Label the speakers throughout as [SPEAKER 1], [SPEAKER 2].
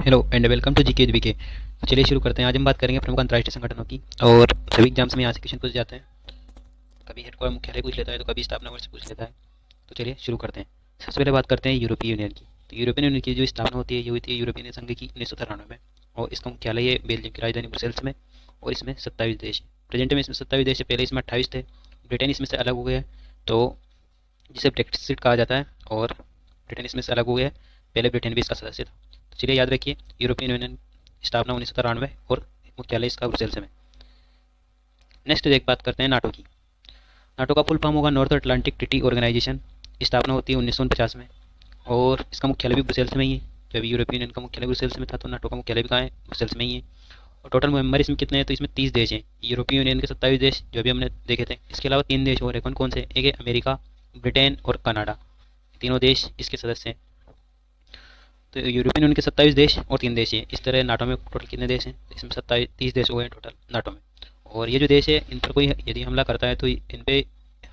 [SPEAKER 1] Hello and welcome to GK VK. तो चलिए शुरू करते हैं। आज हम बात करेंगे प्रमुख अंतर्राष्ट्रीय संगठनों की। और सभी एग्जाम्स में यहाँ से क्वेश्चन पूछ जाते हैं। कभी हेडक्वार्टर मुख्यालय पूछ लेता है तो कभी स्थापना वर्ष पूछ लेता है। तो चलिए शुरू करते हैं। सबसे पहले बात करते हैं यूरोपीय यूनियन की। तो यूरोपियन यूनियन की जो स्थापना होती है ये हुई थी यूरोपियन संघ की 1993 में। और इसका मुख्यालय है बेल्जियम की राजधानी ब्रुसेल्स में। और इसमें 27 देश है। प्रेजेंट में इसमें 27 देश है, पहले इसमें 28 थे। ब्रिटेन इसमें से अलग हो गया है, तो जिसे ब्रेक्सिट कहा जाता है। और ब्रिटेन इसमें से अलग हो गया है, पहले ब्रिटेन भी इसका सदस्य था। तो चलिए याद रखिए, यूरोपियन यूनियन स्थापना 1993 और मुख्यालय इसका ब्रुसेल्स में। नेक्स्ट एक बात करते हैं नाटो की। नाटो का फुल फॉर्म होगा नॉर्थ अटलांटिक ट्रीटी ऑर्गेनाइजेशन। स्थापना होती है 1949 में। और इसका मुख्यालय भी ब्रुसेल्स में ही है। जब यूरोपियन यूनियन का मुख्यालय ब्रुसेल्स में था तो नाटो का मुख्यालय भी कहाँ है, ब्रुसेल्स में ही है। और टोटल मेंबर इसमें कितने हैं, तो इसमें 30 देश हैं। यूरोपियन यूनियन के 27 देश जो भी हमने देखे थे, इसके अलावा 3 देश और है। कौन कौन से? एक है अमेरिका, ब्रिटेन और कनाडा। तीनों देश इसके सदस्य हैं। तो यूरोपियन यूनियन के 27 देश और 3 देश है। इस तरह नाटो में टोटल कितने देश हैं? इसमें 27 30 देश हुए हैं टोटल नाटो में। और ये जो देश है इन पर कोई यदि हमला करता है तो इन पे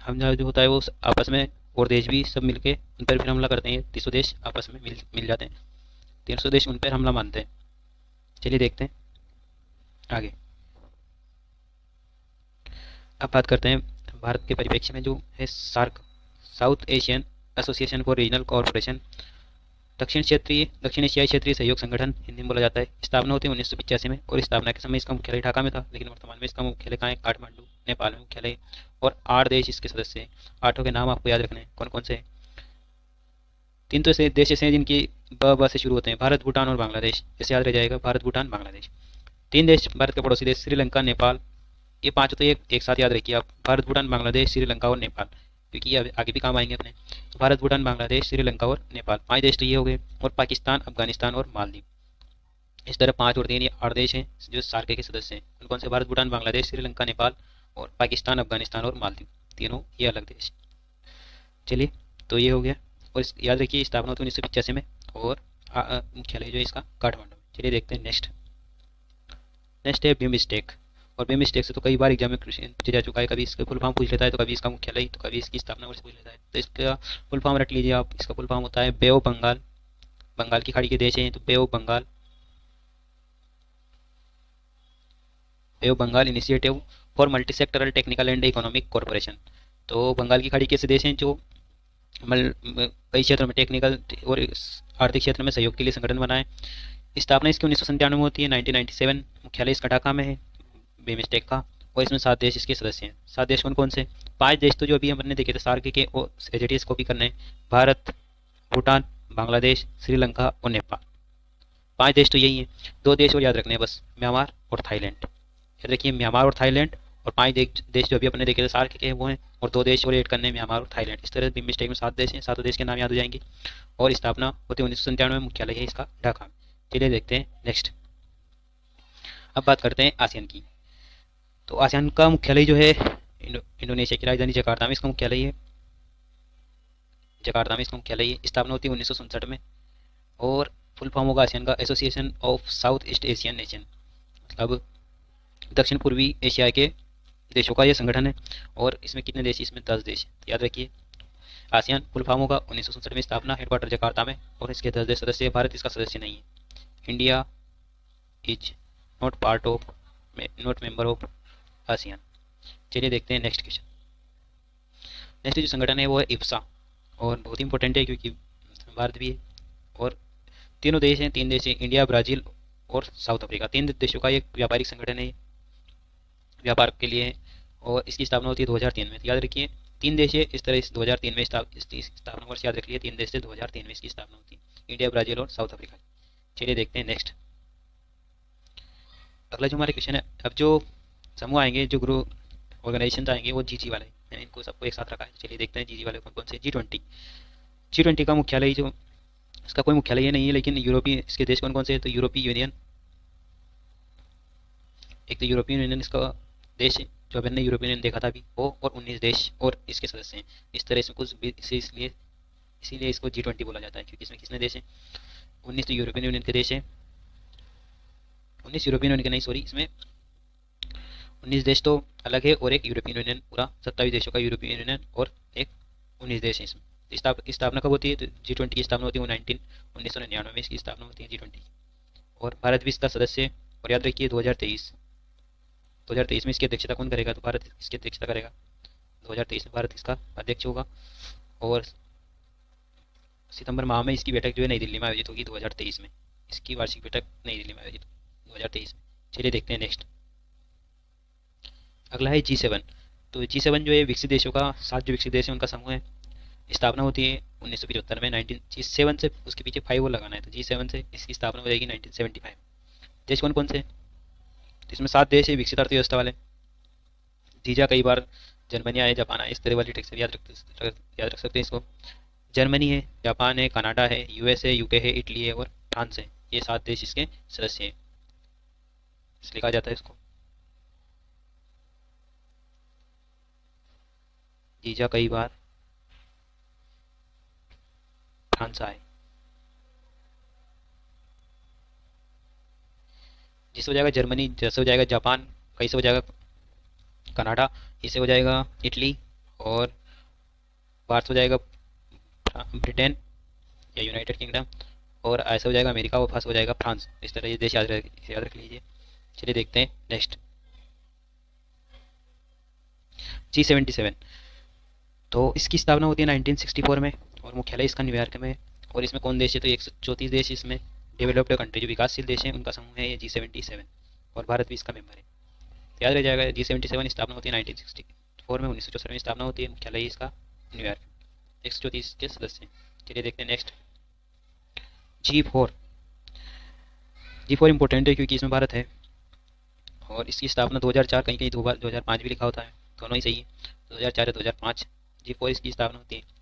[SPEAKER 1] हमला जो होता है वो आपस में, और देश भी सब मिलके उन पर फिर हमला करते हैं। 300 देश आपस में मिल मिल जाते हैं। 300 देश उन पर हमला मानते हैं। चलिए देखते हैं आगे। अब बात करते हैं भारत के परिप्रेक्ष्य में जो है SAARC, South Asian Association for Regional Cooperation. दक्षिण एशियाई क्षेत्रीय सहयोग संगठन हिंदी में बोला जाता है। स्थापना होती है 1985 में। और स्थापना के समय इसका मुख्यालय ढाका में था, लेकिन वर्तमान में इसका मुख्यालय कहाँ है? काठमांडू, नेपाल में मुख्यालय है। और 8 देश इसके सदस्य हैं। 8 के नाम आपको याद रखने हैं, कौन कौन से हैं। 3 तो ऐसे देश ऐसे हैं जिनकी ब से शुरू होते हैं, भारत, भूटान और बांग्लादेश। जैसे याद रह जाएगा, भारत, भूटान, बांग्लादेश। 3 देश भारत के पड़ोसी देश, श्रीलंका, नेपाल। ये 5 तो एक साथ याद रखिए आप, भारत, भूटान, बांग्लादेश, श्रीलंका और नेपाल, क्योंकि ये आगे भी काम आएंगे अपने। तो भारत, भूटान, बांग्लादेश, श्रीलंका और नेपाल, 5 देश तो ये हो गए। और पाकिस्तान, अफगानिस्तान और मालदीव। इस तरह 5 और 3 ये 8 देश हैं जो सार्क के सदस्य हैं। कौन कौन से? भारत, भूटान, बांग्लादेश, श्रीलंका, नेपाल और पाकिस्तान, अफगानिस्तान और मालदीव। तीनों ये अलग देश। चलिए, तो ये हो गया। और याद रखिए स्थापना होती है 1985 में। और मुख्यालय जो है इसका काठमांडू में। चलिए देखते हैं नेक्स्ट। नेक्स्ट है बिमस्टेक। और बिमस्टेक से तो कई बार एग्जाम में क्वेश्चन पूछा जा चुका है। कभी इसका फुल फॉर्म पूछ लेता है, तो कभी इसका मुख्यालय, तो कभी इसकी स्थापना वर्ष पूछ लेता है। तो इसका फुल फॉर्म रख लीजिए आप। इसका फुल फॉर्म होता है बे ऑफ बंगाल। बंगाल की खाड़ी के देश हैं तो bay of Bengal. Bay of Bengal initiative for multi sectoral technical and economic corporation. तो बंगाल की खाड़ी के ऐसे देश हैं जो कई क्षेत्रों में टेक्निकल और आर्थिक क्षेत्र में सहयोग के लिए संगठन बनाए। स्थापना इसकी 1997 में होती है, 1997। मुख्यालय इसका ढाका में है, बिमस्टेक का। और इसमें 7 देश इसके सदस्य हैं। 7 देश कौन कौन से? 5 देश तो जो अभी हमने देखे थे सार्क के, और एज कॉपी करने हैं। भारत, भूटान, बांग्लादेश, श्रीलंका और नेपाल। 5 देश तो यही हैं। 2 देश और याद रखने हैं बस, म्यांमार और थाईलैंड। याद रखिए, म्यांमार और थाईलैंड। और 5 देश जो अभी अपने देखे थे सार्क के वो हैं। और 2 देश और ऐड करने हैं, म्यांमार और थाईलैंड। इस तरह बिमस्टेक में 7 देश हैं। 7 देश के नाम याद हो जाएंगे। और स्थापना होती है 1997 में। मुख्यालय है इसका ढाका में। चलिए देखते हैं नेक्स्ट। अब बात करते हैं आसियान की। तो आसियान का मुख्यालय जो है इंडोनेशिया की राजधानी जकार्ता में इसका मुख्यालय है। जकार्ता में इसका मुख्यालय है। स्थापना होती है 1967 में। और फुल फॉर्म होगा आसियान का association of south east Asian nation. मतलब दक्षिण पूर्वी एशिया के देशों का यह संगठन है। और इसमें कितने देश? इसमें 10 देश। तो याद रखिए, आसियान फुल फॉर्म होगा 1967 में। स्थापना हेडक्वार्टर जकार्ता में। और इसके 10 देश सदस्य। भारत इसका सदस्य नहीं है। India is not part of, not member of ASEAN. चलिए देखते हैं नेक्स्ट क्वेश्चन। नेक्स्ट जो संगठन है वो है इप्सा। और बहुत ही इंपॉर्टेंट है क्योंकि भारत भी है। और तीनों देश हैं, 3 देश हैं, इंडिया, ब्राज़ील और साउथ अफ्रीका। 3 देशों का एक व्यापारिक संगठन है, व्यापार के लिए है। और इसकी स्थापना होती है 2003 में। तो याद रखिए 3 देश है। इस तरह 2003 में इसकी स्थापना वर्ष याद रख लिए। 3 देश से 2003 में इसकी स्थापना होती है, इंडिया, ब्राज़ील और साउथ अफ्रीका। चलिए देखते हैं नेक्स्ट। अगला जो हमारे क्वेश्चन है, अब जो समूह आएंगे, जो ग्रुप ऑर्गेनाइजेशन आएंगे वो जी वाले। मैंने इनको सबको एक साथ रखा है। चलिए देखते हैं जी वाले कौन कौन से। G20। G20 का मुख्यालय जो, इसका कोई मुख्यालय नहीं है, लेकिन यूरोपीय इसके देश कौन कौन से हैं? तो यूरोपीय यूनियन, एक तो यूरोपियन यूनियन इसका देश है जो अभी हमने यूरोपियन यूनियन देखा था अभी वो। और 19 देश और इसके सदस्य हैं। इस तरह इसमें कुछ इसलिए इसीलिए इसको G20 बोला जाता है, क्योंकि इसमें कितने देश हैं? 19 तो यूरोपियन यूनियन के देश हैं। 19 यूरोपियन यूनियन के नहीं, सॉरी, इसमें 19 देश तो अलग है। और एक यूरोपियन यूनियन पूरा 27 देशों का यूरोपियन यूनियन। और एक 19 देश है इसमें। स्थापना कब होती है? तो G20 की स्थापना होती है 1999 में इसकी स्थापना होती है G20 की। और भारत भी इसका सदस्य है। और याद रखिए 2023 में इसकी अध्यक्षता कौन करेगा, तो भारत इसकी अध्यक्षता करेगा। 2023 में भारत इसका अध्यक्ष होगा। और सितंबर माह में इसकी बैठक जो है नई दिल्ली में आयोजित होगी 2023 में। इसकी वार्षिक बैठक नई दिल्ली में आयोजित 2023 में। चलिए देखते हैं नेक्स्ट। अगला है G7। तो G7 जो है विकसित देशों का, 7 जो विकसित देश है उनका समूह है। स्थापना होती है 1975 में। G7 से उसके पीछे 5 वो लगाना है, तो G7 से इसकी स्थापना हो जाएगी 1975। देश कौन कौन से, तो इसमें 7 देश है विकसित अर्थव्यवस्था वाले। जीजा कई बार जर्मनी आए, जापान आए, इस तरह वाली टेक्स्ट याद रख सकते हैं इसको। जर्मनी है, जापान है, कनाडा है, यूएस है, यूके है, इटली है और फ्रांस है। ये 7 देश इसके सदस्य हैं, इसलिए लिखा जाता है इसको। जीजा कई बार फ्रांस आए। जिससे हो जाएगा जर्मनी, जैसे हो जाएगा जापान, कहीं से हो जाएगा कनाडा, इससे हो जाएगा इटली, और बाहर से हो जाएगा ब्रिटेन या यूनाइटेड किंगडम, और ऐसा हो जाएगा अमेरिका, और फर्स्ट हो जाएगा फ्रांस। इस तरह ये देश याद रख लीजिए। चलिए देखते हैं नेक्स्ट। G77। तो इसकी स्थापना होती है 1964 में और मुख्यालय इसका न्यूयॉर्क में। और इसमें कौन देश है, तो 134 देश इसमें डेवलप्ड कंट्री जो विकासशील देश हैं उनका समूह है ये G77। और भारत भी इसका मेंबर है, याद रह जाएगा। G77 स्थापना होती है 1964 में, 1964 में स्थापना होती है, मुख्यालय इसका न्यूयॉर्क। 134 के सदस्य हैं। चलिए देखते हैं नेक्स्ट। G4। G4 इंपॉर्टेंट है क्योंकि इसमें भारत है और इसकी स्थापना 2004, कहीं कहीं 2005 भी लिखा होता है, दोनों ही सही है। 2004 या 2005 G4 इसकी स्थापना होती है।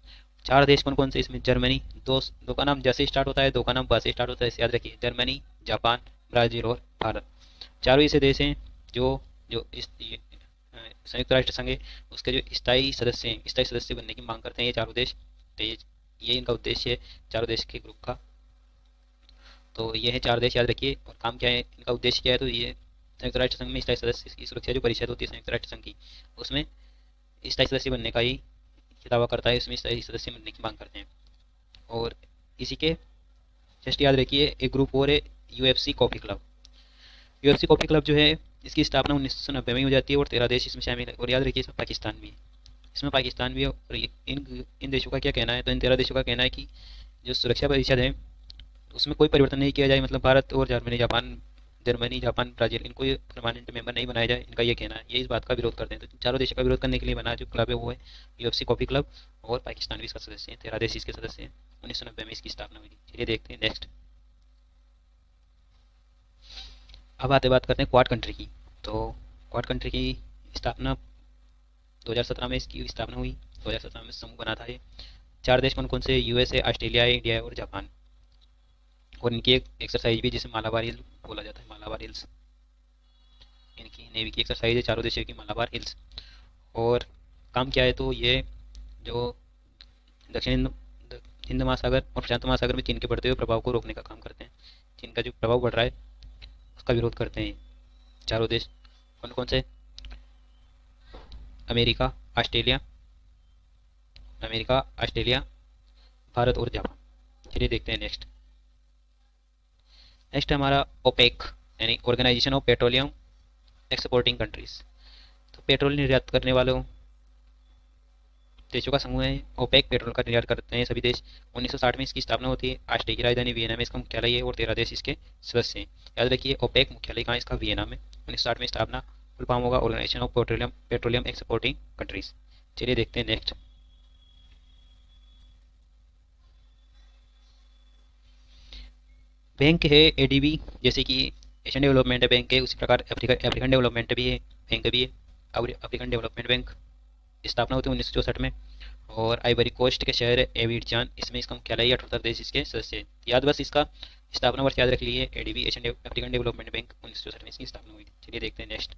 [SPEAKER 1] 4 देश कौन कौन से इसमें, जर्मनी, दो का नाम जैसे स्टार्ट होता है, दो का नाम ब से स्टार्ट होता है, इसे याद रखिए। जर्मनी, जापान, ब्राज़ील और भारत। चारों ऐसे देश हैं जो जो इस संयुक्त राष्ट्र संघ है उसके जो स्थायी सदस्य हैं, स्थायी सदस्य बनने की मांग करते हैं ये चारों देश। तो ये इनका उद्देश्य है चारों देश के ग्रुप का। तो ये है 4 देश, याद रखिए। और काम क्या है, इनका उद्देश्य क्या है, तो ये संयुक्त राष्ट्र संघ में स्थायी सदस्य की सुरक्षा जो परिषद होती है संयुक्त राष्ट्र संघ की, उसमें स्थायी सदस्य बनने का ही दावा करता है, उसमें स्थायी सदस्य बनने की मांग करते हैं। और इसी के जस्ट याद रखिए एक ग्रुप और है UFC coffee club. UFC coffee club जो है इसकी स्थापना 1990 में हो जाती है और 13 देश इसमें शामिल है। और याद रखिए इसमें पाकिस्तान भी है, इसमें पाकिस्तान भी है। और इन देशों का क्या कहना है, तो इन 13 देशों का कहना है कि जो सुरक्षा परिषद है उसमें कोई परिवर्तन नहीं किया जाए, मतलब भारत और जर्मनी, जापान, ब्राज़ील, इनको परमानेंट मेंबर नहीं बनाया जाए, इनका ये कहना है। ये इस बात का विरोध करते हैं। तो चारों देशों का विरोध करने के लिए बना जो क्लब है वो है UFC कॉफी क्लब। और पाकिस्तान भी इसका सदस्य है, 13 देश इसके सदस्य हैं। 1990 में इसकी स्थापना हुई थी। चलिए देखते हैं नेक्स्ट। अब बात करते हैं क्वाड कंट्री की। तो क्वाड कंट्री की स्थापना 2017 में इसकी स्थापना हुई। 2017 में समूह बना था ये। 4 देश कौन कौन से, USA, ऑस्ट्रेलिया, इंडिया और जापान। और इनकी एक एक्सरसाइज भी जिसे मालाबार हिल्स बोला जाता है, मालाबार हिल्स इनकी नेवी की एक्सरसाइज है, चारों देशों की मालाबार हिल्स। और काम क्या है, तो ये जो दक्षिण हिंद महासागर और प्रशांत महासागर में चीन के बढ़ते हुए प्रभाव को रोकने का काम करते हैं। चीन का जो प्रभाव बढ़ रहा है उसका विरोध करते हैं चारों देश। कौन कौन से, अमेरिका, ऑस्ट्रेलिया, भारत और जापान। चलिए देखते हैं नेक्स्ट। नेक्स्ट हमारा ओपेक यानी Organization of Petroleum Exporting Countries. तो पेट्रोल निर्यात करने वालों देशों का समूह है। ओपेक पेट्रोल का निर्यात करते हैं सभी देश। 1960 में इसकी स्थापना होती है। ऑस्ट्रिया की राजधानी वियना में इसका मुख्यालय है और 13 देश इसके सदस्य हैं। याद रखिए ओपेक मुख्यालय कहाँ है इसका, वियना में। 1960 में स्थापना, फुल फॉर्म होगा Organization of Petroleum Exporting Countries. चलिए देखते हैं नेक्स्ट। बैंक है ADB, जैसे कि एशियन डेवलपमेंट बैंक है उसी प्रकार अफ्रीकन डेवलपमेंट भी है, बैंक भी है, और अफ्रीकन डेवलपमेंट बैंक। स्थापना होती है 1964 में। और आइवरी कोस्ट के शहर है एविडजान, इसमें इसका मुख्यालय 78 देश इसके सदस्य है। याद बस इसका स्थापना वर्ष याद रख लीजिए, ADB Asian African development bank 1964 में इसकी स्थापना हुई थी। चलिए देखते हैं नेक्स्ट।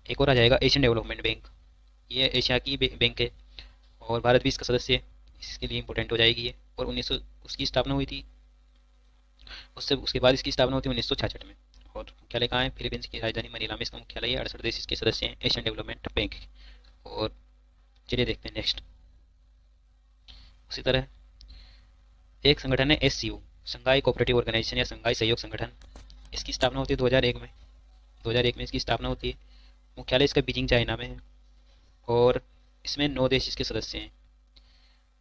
[SPEAKER 1] एक और आ जाएगा एशियन डेवलपमेंट बैंक, ये एशिया की बैंक है और भारत भी इसका सदस्य है, इसके लिए इंपॉर्टेंट हो जाएगी ये। और 1900 उसकी स्थापना हुई थी, उसके बाद इसकी स्थापना होती है 1966 में। और मुख्यालय कहाँ है, फिलीपींस की राजधानी मनीला में इसका मुख्यालय है। 68 देश इसके सदस्य हैं एशियन डेवलपमेंट बैंक। और चलिए देखते हैं नेक्स्ट। उसी तरह एक संगठन है SCO, संघाई कोऑपरेटिव ऑर्गेनाइजेशन या संघाई सहयोग संगठन, इसकी स्थापना होती है 2001 में। 2001 में इसकी स्थापना होती है। मुख्यालय इसका बीजिंग चाइना में है और इसमें 9 देश इसके सदस्य हैं।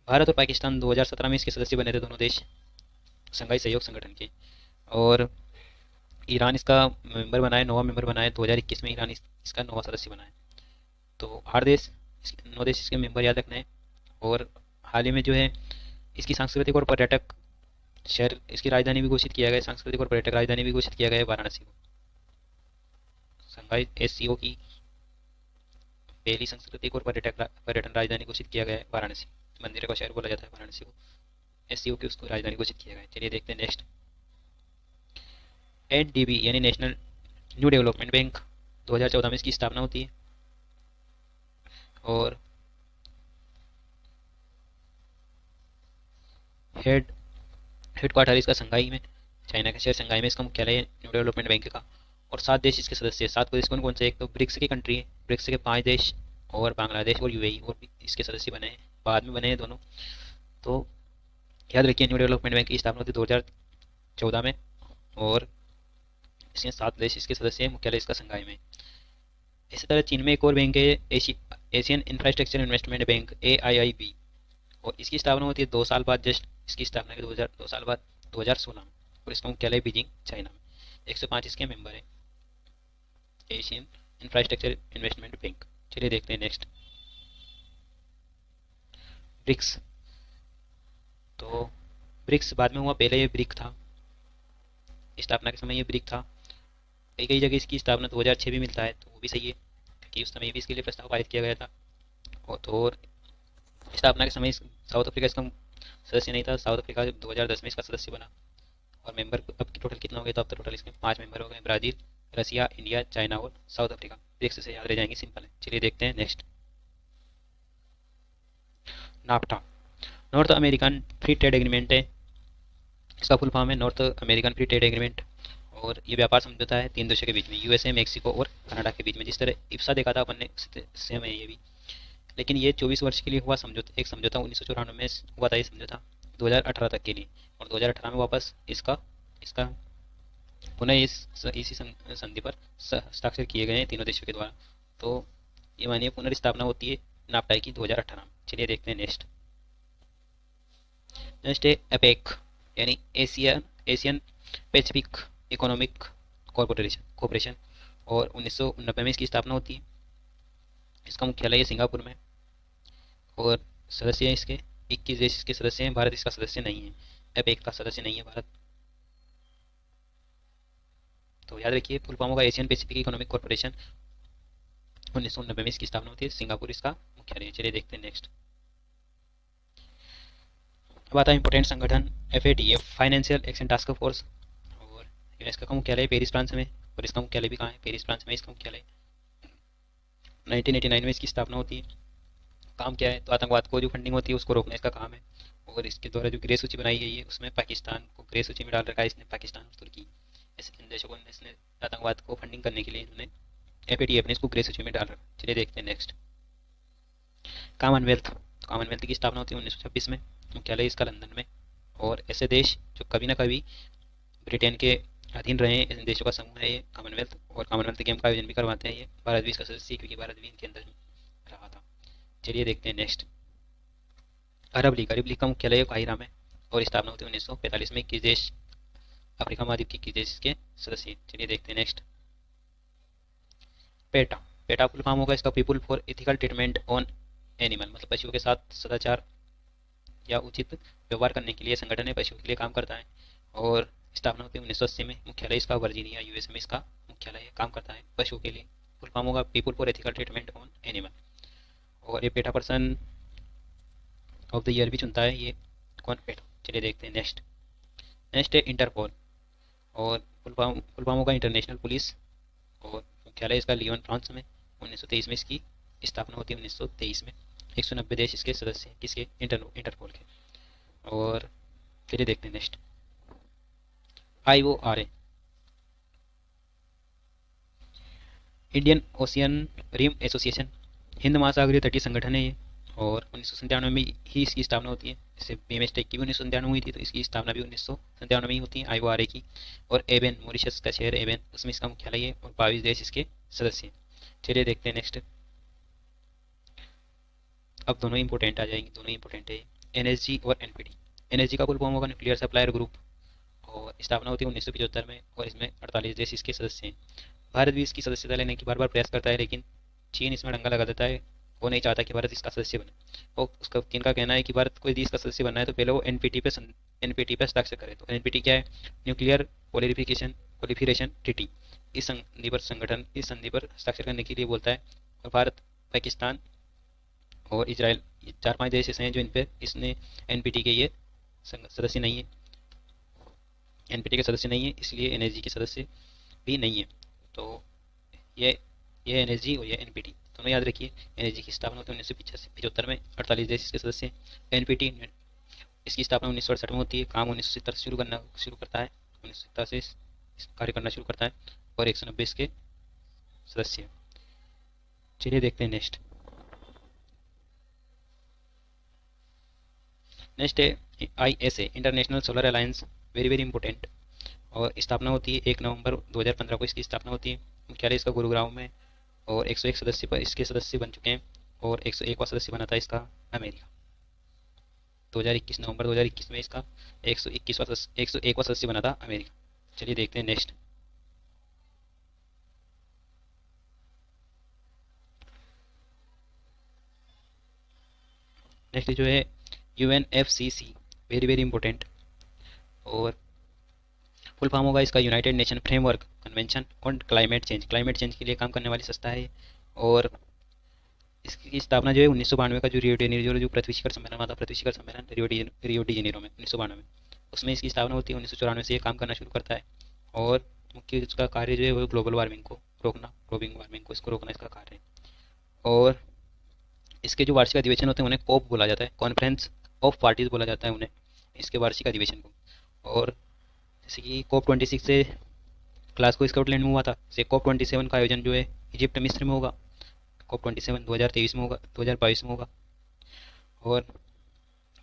[SPEAKER 1] भारत और पाकिस्तान 2017 में इसके सदस्य बने थे, दोनों देश संघाई सहयोग संगठन के। और ईरान इसका मेंबर बना है, 9वां मेंबर बना है। 2021 में ईरान इसका 9वां सदस्य बना है। तो 8 देश, 9 देश इसके मेंबर याद रखना है। और हाल ही में जो है इसकी सांस्कृतिक और पर्यटक शहर, इसकी राजधानी भी घोषित किया गया है, सांस्कृतिक और पर्यटक राजधानी भी घोषित किया गया है वाराणसी को। संघाई एससीओ की पहली सांस्कृतिक और पर्यटन राजधानी घोषित किया गया है वाराणसी। मंदिर का शहर बोला जाता है वाराणसी को, एससीओ की उसको राजधानी घोषित किया गया है। चलिए देखते हैं नेक्स्ट। एनडीबी यानी नेशनल न्यू डेवलपमेंट बैंक, 2014 में इसकी स्थापना होती है। और हेडक्वार्टर इसका संघाई में, चाइना का शहर संघाई में इसका मुख्यालय है न्यू डेवलपमेंट बैंक का। और 7 देश इसके सदस्य हैं। 7 देश कौन कौन से? एक तो ब्रिक्स की कंट्री है, ब्रिक्स के 5 देश और बांग्लादेश और यूएई और भी इसके सदस्य बने हैं, बाद में बने हैं दोनों। तो याद रखिए न्यू डेवलपमेंट बैंक की स्थापना होती है 2014 में और इसमें 7 देश इसके सदस्य हैं, मुख्यालय इसका संघाई में। इसी तरह चीन में एक और बैंक है Asian infrastructure investment bank AIIB, और इसकी स्थापना होती है 2 साल बाद, जस्ट इसकी स्थापना के 2 साल बाद 2016 में। और इसका मुख्यालय बीजिंग चाइना में। 105 इसके मेंबर है एशियन इंफ्रास्ट्रक्चर इन्वेस्टमेंट बैंक। चलिए देखते हैं नेक्स्ट। ब्रिक्स, तो ब्रिक्स बाद में हुआ, पहले ये ब्रिक था, स्थापना के समय ये ब्रिक था। कई कई जगह इसकी स्थापना 2006 भी मिलता है, तो वो भी सही है क्योंकि उस समय भी इसके लिए प्रस्ताव पारित किया गया था। और स्थापना के समय साउथ अफ्रीका इसका सदस्य नहीं था। साउथ अफ्रीका 2010 में इसका सदस्य बना। और मेंबर अब टोटल कितना हो गया? तो अब तो टोटल इसके 5 मेंबर हो गए, ब्राज़ील, रसिया, इंडिया, चाइना और साउथ अफ्रीका। ब्रिक्स से याद रह जाएंगे, सिंपल है। चलिए देखते हैं next. NAFTA, north American free trade agreement है, इसका फुल फॉर्म है north American free trade agreement. और ये व्यापार समझौता है 3 देशों के बीच में, यूएसए, मेक्सिको और कनाडा के बीच में। जिस तरह इफ्सा देखा था अपन ने, सेम है ये भी। लेकिन ये 24 वर्ष के लिए हुआ समझौता, एक समझौता 1994 में हुआ था ये समझौता 2018 तक के लिए। और 2018 में वापस इसका पुनः इसी संधि पर हस्ताक्षर किए गए हैं तीनों देशों के द्वारा। तो ये मानिए पुनर्स्थापना होती है नाफ्टा की 2018 में। चलिए देखते हैं नेक्स्ट। नेक्स्ट है एपेक यानी एशियन पैसिफिक इकोनॉमिक कॉरपोरेशन। और 1990 में इसकी स्थापना होती है। इसका मुख्यालय है सिंगापुर में। और सदस्य हैं इसके 21 देश इसके सदस्य हैं। भारत इसका सदस्य नहीं है, एपेक का सदस्य नहीं है भारत। तो याद रखिए फुल फॉर्म होगा एशियन पैसिफिक इकोनॉमिक कॉरपोरेशन। 1990 में इसकी स्थापना होती है, सिंगापुर इसका मुख्यालय है। चलिए देखते हैं नेक्स्ट। अब आता है इंपोर्टेंट संगठन FATF, financial action task force. और इसका मुख्यालय पेरिस फ्रांस में। और इसका मुख्यालय भी कहाँ है? पेरिस फ्रांस में इसका मुख्यालय। 1989 में इसकी स्थापना होती है। काम क्या है? तो आतंकवाद को जो फंडिंग होती है उसको रोकना इसका काम है। और इसके द्वारा जो ग्रे सूची बनाई गई है उसमें पाकिस्तान को ग्रे सूची में डाल रखा है इसने, पाकिस्तान और तुर्की, ऐसे इन देशों को इसने आतंकवाद को फंडिंग करने के लिए इन्होंने FATF ने इसको ग्रे सूची में डाल रखा। चलिए देखते हैं नेक्स्ट। कॉमनवेल्थ की स्थापना होती है 1926 में, मुख्यालय इसका लंदन में। और ऐसे देश जो कभी ना कभी ब्रिटेन के अधीन रहे हैं, इन देशों का समूह है ये कॉमनवेल्थ। और कॉमनवेल्थ गेम का आयोजन भी करवाते हैं ये। भारत भी इसका सदस्य क्योंकि भारत भी इनके अंदर रहा था। चलिए देखते हैं नेक्स्ट। अरब लीग का मुख्यालय काहिरा में। और स्थापना होती है 1945 में। 21 देश, अफ्रीका महाद्वीप के 21 देश के सदस्य। चलिए देखते हैं नेक्स्ट। पेटा फुल फॉर्म होगा इसका people for ethical treatment on animal, मतलब पशुओं के साथ सदाचार या उचित व्यवहार करने के लिए संगठन है, पशुओं के लिए काम करता है। और स्थापना होती है 1980 में। मुख्यालय इसका वर्जीनिया US में इसका मुख्यालय है, काम करता है पशुओं के लिए। फुल फॉर्म होगा people for ethical treatment on animal. और ये PETA person of the year भी चुनता है ये कौन? पेटा। चलिए देखते हैं नेक्स्ट है इंटरपोल। और फुल फॉर्म होगा इंटरनेशनल पुलिस। और मुख्यालय इसका लियोन फ्रांस में। 1923 में इसकी स्थापना होती है 1923 में। 190 देश इसके सदस्य हैं, किसके? इंटरपोल के। और चलिए देखते हैं next. IORA, Indian ocean rim association, हिंद महासागरीय तटीय संगठन है ये। और 1997 में ही इसकी स्थापना होती है। जैसे बीएमएसटेक की भी 1997 हुई थी, तो इसकी स्थापना भी 1997 में ही होती है, आईओआरए की। और एबेन, मॉरिशस का शहर एबेन, उसमें इसका मुख्यालय है और 22 देश इसके सदस्य हैं। चलिए देखते हैं नेक्स्ट। अब दोनों इंपॉर्टेंट आ जाएंगे, दोनों इंपॉर्टेंट है। एनएसजी और एनपीटी। एनएसजी का फुल फॉर्म होगा न्यूक्लियर सप्लायर ग्रुप, और स्थापना होती है 1975 में, और इसमें 48 देश इसके सदस्य हैं। भारत भी इसकी सदस्यता लेने की बार बार प्रयास करता है, लेकिन चीन इसमें डंगा लगा देता है। वो नहीं चाहता कि भारत इसका सदस्य बने। और उसका चीन का कहना है कि भारत कोई देश का सदस्य बनना है तो पहले वो एनपीटी पे हस्ताक्षर करे। तो एनपीटी क्या है? Nuclear proliferation treaty. इस संधि पर हस्ताक्षर करने के लिए बोलता है। और भारत, पाकिस्तान और इसराइल, ये 4-5 देश ऐसे हैं जो इन पे इसने एनपीटी के ये सदस्य नहीं है, एनपीटी के सदस्य नहीं है, इसलिए एनएसजी के सदस्य भी नहीं है। तो ये एनएसजी और ये एनपीटी दोनों याद रखिए। एनएसजी की स्थापना होती है 1975 में, 48 देश इसके सदस्य हैं। एनपीटी, इसकी स्थापना 1968 में होती है। काम 1970 से शुरू करता है, 1970 से कार्य करना शुरू करता है, और 190 इसके सदस्य हैं। चलिए देखते हैं नेक्स्ट। नेक्स्ट है ISA, international solar alliance, very very important. और स्थापना होती है 1 नवंबर 2015 को इसकी स्थापना होती है। मुख्यालय इसका गुरुग्राम में, और 101 सदस्य पर इसके सदस्य बन चुके हैं, और 101वां सदस्य बना था इसका अमेरिका। 2021 नवंबर 2021 में इसका 101वां सदस्य बना था अमेरिका। चलिए देखते हैं नेक्स्ट। नेक्स्ट जो है यूएनएफसीसी, वेरी वेरी इंपॉर्टेंट। और फुल फॉर्म होगा इसका United nation framework convention on climate change. Climate change के लिए काम करने वाली संस्था है। और इसकी स्थापना जो है 1992 का जो रियो डी जेनेरो जो पृथ्वी शिखर सम्मेलन हुआ था, पृथ्वी शिखर सम्मेलन रियो डी जेनेरो में 1992 में, उसमें इसकी स्थापना होती है। 1994 से ये काम करना शुरू करता है। और मुख्य इसका कार्य जो है वो ग्लोबल वार्मिंग को रोकना, ग्लोबल वार्मिंग को इसको रोकना इसका कार्य है। और इसके जो वार्षिक अधिवेशन होते हैं उन्हें कोप बोला जाता है, कॉन्फ्रेंस ऑफ पार्टीज बोला जाता है उन्हें, इसके वार्षिक अधिवेशन को। और जैसे कि COP26 से ग्लासगो स्कॉटलैंड में हुआ था, जैसे COP27 का आयोजन जो है इजिप्ट मिस्र में होगा। COP27 2023 में होगा, 2022 में होगा। और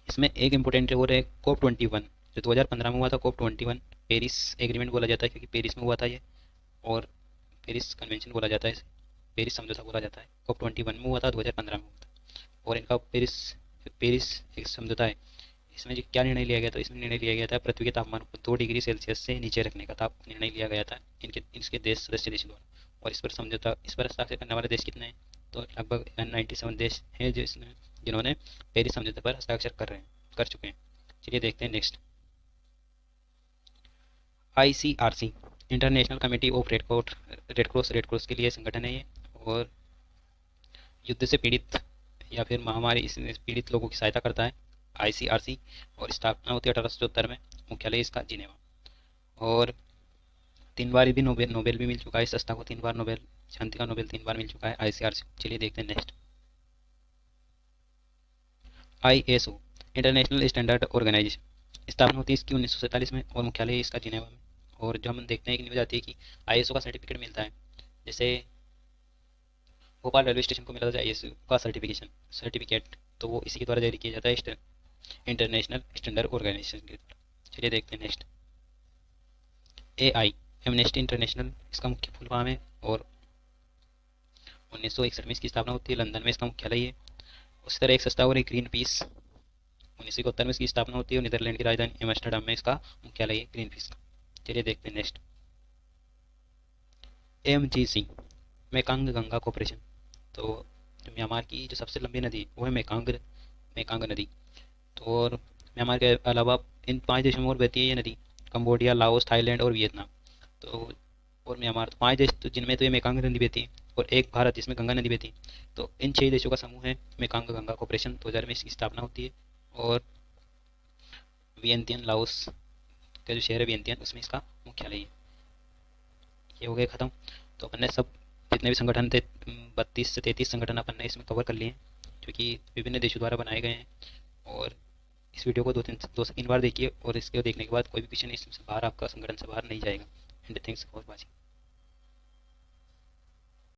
[SPEAKER 1] इसमें एक इम्पोर्टेंट और है COP21 जो 2015 में हुआ था। COP21 पेरिस एग्रीमेंट बोला जाता है, क्योंकि पेरिस में हुआ था ये, और पेरिस कन्वेंशन बोला जाता है, पेरिस समझौता बोला जाता है। COP21 में हुआ था, 2015 में हुआ था। और इनका पेरिस एक समझौता है। इसमें जो क्या निर्णय लिया गया था? इसमें निर्णय लिया गया था पृथ्वी के तापमान को 2 डिग्री सेल्सियस से नीचे रखने का निर्णय लिया गया था इसके सदस्य देशों द्वारा। और इस पर हस्ताक्षर करने वाले देश कितने हैं? तो लगभग 97 देश हैं जिन्होंने पेरिस समझौते पर हस्ताक्षर कर चुके हैं। चलिए देखते हैं next. ICRC, international committee of red cross के लिए संगठन है ये। और युद्ध से पीड़ित या फिर महामारी से पीड़ित लोगों की सहायता करता है ICRC। और स्थापना होती है 1874 में, मुख्यालय इसका जिनेवा। और 3 बार भी नोबेल भी मिल चुका है इस संस्था को, 3 बार नोबेल शांति का नोबेल 3 बार मिल चुका है ICRC। चलिए देखते हैं next. ISO, International Standard Organization, स्थापना होती है इसकी 1947 में, और मुख्यालय इसका जिनेवा में। और जो हम देखते हैं कि न्यूज आती है कि ISO का सर्टिफिकेट मिलता है, जैसे भोपाल रेलवे स्टेशन को मिला था ISO का सर्टिफिकेट, तो वो इसी के द्वारा जारी किया जाता है, इंटरनेशनल स्टैंडर्ड ऑर्गेनाइजेशन के द्वारा। चलिए देखते हैं नेक्स्ट। AI, एमनेस्टी इंटरनेशनल, इसका मुख्य फुल फॉर्म है। और 1961 में इसकी स्थापना होती है, लंदन में इसका मुख्यालय है। उसी तरह एक संस्था और है ग्रीन पीस, 1971 में इसकी स्थापना होती है, और नीदरलैंड की राजधानी एम्स्टर्डम में इसका मुख्यालय है ग्रीन पीस का। चलिए देखते हैं next. MGC, Mekong Ganga corporation. तो जो म्यांमार की जो सबसे लंबी नदी वो है मेकांग नदी। तो और म्यांमार के अलावा इन 5 देशों में और बहती है ये नदी, कंबोडिया, लाओस, थाईलैंड और वियतनाम। तो और म्यांमार, तो 5 देश तो जिनमें तो ये मेकांग नदी बहती है, और एक भारत जिसमें गंगा नदी बहती है। तो इन 6 देशों का समूह है मेकांग गंगा कॉर्पोरेशन। 2000 में इसकी स्थापना होती है। और वियंतियन, लाओस का जो शहर है वियंतियन, उसमें इसका मुख्यालय है। ये हो गया ख़त्म। तो अपन ने सब जितने भी संगठन थे 32 से 33 संगठन अपन ने इसमें कवर कर लिए हैं, जो कि विभिन्न देशों द्वारा बनाए गए हैं। और इस वीडियो को 2 से 3 बार देखिए, और इसके देखने के बाद कोई भी क्वेश्चन इसमें से बाहर आपका संगठन से बाहर नहीं जाएगा। And thanks for watching.